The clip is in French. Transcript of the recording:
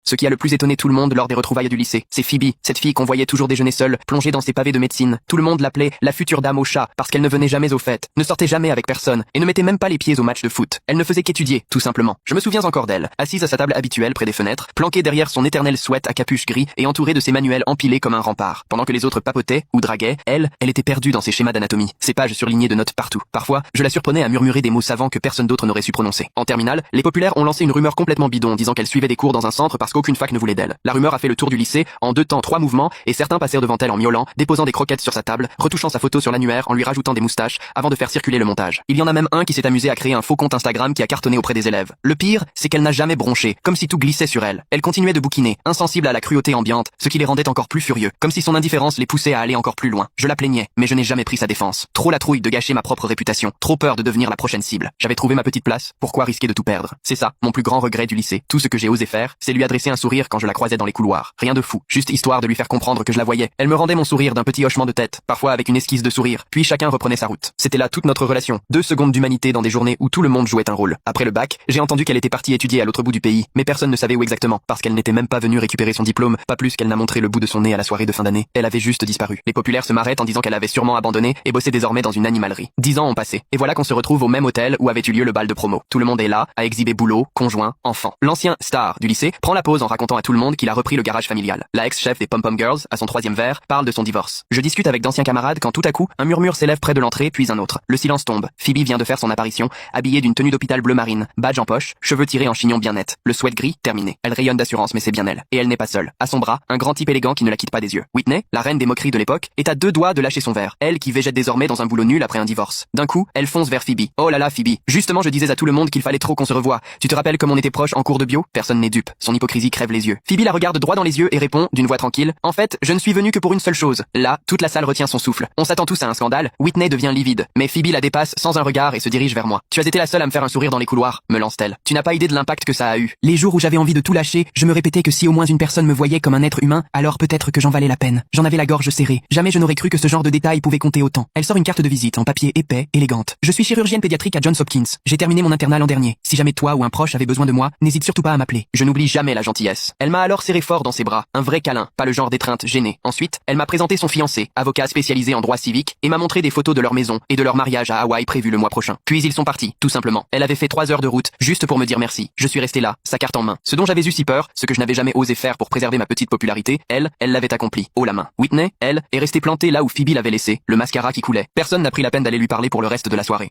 Ce qui a le plus étonné tout le monde lors des retrouvailles du lycée, c'est Phoebe, cette fille qu'on voyait toujours déjeuner seule, plongée dans ses pavés de médecine. Tout le monde l'appelait la future dame au chat, parce qu'elle ne venait jamais aux fêtes, ne sortait jamais avec personne, et ne mettait même pas les pieds au match de foot. Elle ne faisait qu'étudier, tout simplement. Je me souviens encore d'elle, assise à sa table habituelle près des fenêtres, planquée derrière son éternel sweat à capuche gris et entourée de ses manuels empilés comme un rempart. Pendant que les autres papotaient ou draguaient, elle était perdue dans ses schémas d'anatomie, ses pages surlignées de notes partout. Parfois, je la surprenais à murmurer des mots savants que personne d'autre n'aurait su prononcer. En terminale, les populaires ont lancé une rumeur complètement bidon disant qu'elle suivait des cours dans un centre parce qu'aucune fac ne voulait d'elle. La rumeur a fait le tour du lycée en 2 temps 3 mouvements et certains passèrent devant elle en miaulant, déposant des croquettes sur sa table, retouchant sa photo sur l'annuaire en lui rajoutant des moustaches avant de faire circuler le montage. Il y en a même un qui s'est amusé à créer un faux compte Instagram qui a cartonné auprès des élèves. Le pire, c'est qu'elle n'a jamais bronché, comme si tout glissait sur elle. Elle continuait de bouquiner, insensible à la cruauté ambiante, ce qui les rendait encore plus furieux, comme si son indifférence les poussait à aller encore plus loin. Je la plaignais, mais je n'ai jamais pris sa défense. Trop la trouille de gâcher ma propre réputation, trop peur de devenir la prochaine cible. J'avais trouvé ma petite place, pourquoi risquer de tout perdre? C'est ça, mon plus grand regret du lycée. Tout ce que j'ai osé faire, c'est lui adresser un sourire quand je la croisais dans les couloirs. Rien de fou, juste histoire de lui faire comprendre que je la voyais. Elle me rendait mon sourire d'un petit hochement de tête, parfois avec une esquisse de sourire, puis chacun reprenait sa route. C'était là toute notre relation. 2 secondes d'humanité dans des journées où tout le monde jouait un rôle. Après le bac, j'ai entendu qu'elle était partie étudier à l'autre bout du pays, mais personne ne savait où exactement, parce qu'elle n'était même pas venue récupérer son diplôme, pas plus qu'elle n'a montré le bout de son nez à la soirée de fin d'année. Elle avait juste disparu. Les populaires se marraient en disant qu'elle avait sûrement abandonné et bossait désormais dans une animalerie. 10 ans ont passé, et voilà qu'on se retrouve au même hôtel où avait eu lieu le bal de promo. Tout le monde est là, à exhiber boulot, conjoint, enfant. L'ancien star du lycée prend la pause en racontant à tout le monde qu'il a repris le garage familial. La ex-chef des Pom Pom Girls, à son 3e verre, parle de son divorce. Je discute avec d'anciens camarades quand tout à coup, un murmure s'élève près de l'entrée, puis un autre. Le silence tombe. Phoebe vient de faire son apparition, habillée d'une tenue d'hôpital bleu marine, badge en poche, cheveux tirés en chignon bien net, le sweat gris, terminé. Elle rayonne d'assurance, mais c'est bien elle. Et elle n'est pas seule. À son bras, un grand type élégant qui ne la quitte pas des yeux. Whitney, la reine des moqueries de l'époque, est à 2 doigts de lâcher son verre. Elle qui végète désormais dans un boulot nul après un divorce. D'un coup, elle fonce vers Phoebe. Oh là là, Phoebe. Justement, je disais à tout le monde qu'il fallait trop qu'on se revoie. Tu te rappelles comme on était proches en cours de bio? Personne n'est dupe. Son hypocrisie crève les yeux. Phoebe la regarde droit dans les yeux et répond, d'une voix tranquille, en fait, je ne suis venue que pour une seule chose. Là, toute la salle retient son souffle. On s'attend tous à un scandale. Whitney devient livide. Mais Phoebe la dépasse sans un regard et se dirige vers moi. Tu as été la seule à me faire un sourire dans les couloirs, me lance-t-elle. Tu n'as pas idée de l'impact que ça a eu. Les jours où j'avais envie de tout lâcher, je me répétais que si au moins une personne me voyait comme un être humain, alors peut-être que j'en valais la peine. J'en avais la gorge serrée. Jamais je n'aurais cru que ce genre de détails pouvait compter autant. Elle sort une carte de visite en papier épais, élégante. Je suis chirurgienne pédiatrique à Johns Hopkins. J'ai terminé mon internat l'an dernier. Si jamais toi ou un proche avait besoin de moi, n'hésite surtout pas à m'appeler. Je n'oublie jamais la gentillesse. Elle m'a alors serré fort dans ses bras, un vrai câlin, pas le genre d'étreinte gênée. Ensuite, elle m'a présenté son fiancé, avocat spécialisé en droit civique, et m'a montré des photos de leur maison et de leur mariage à Hawaï prévu le mois prochain. Puis ils sont partis, tout simplement. Elle avait fait 3 heures de route, juste pour me dire merci. Je suis resté là, sa carte en main. Ce dont j'avais eu si peur, ce que je n'avais jamais osé faire pour préserver ma petite popularité, elle l'avait accompli, haut la main. Whitney, elle, est restée plantée là où Phoebe l'avait laissée, le mascara qui coulait. Personne n'a pris la peine d'aller lui parler pour le reste de la soirée.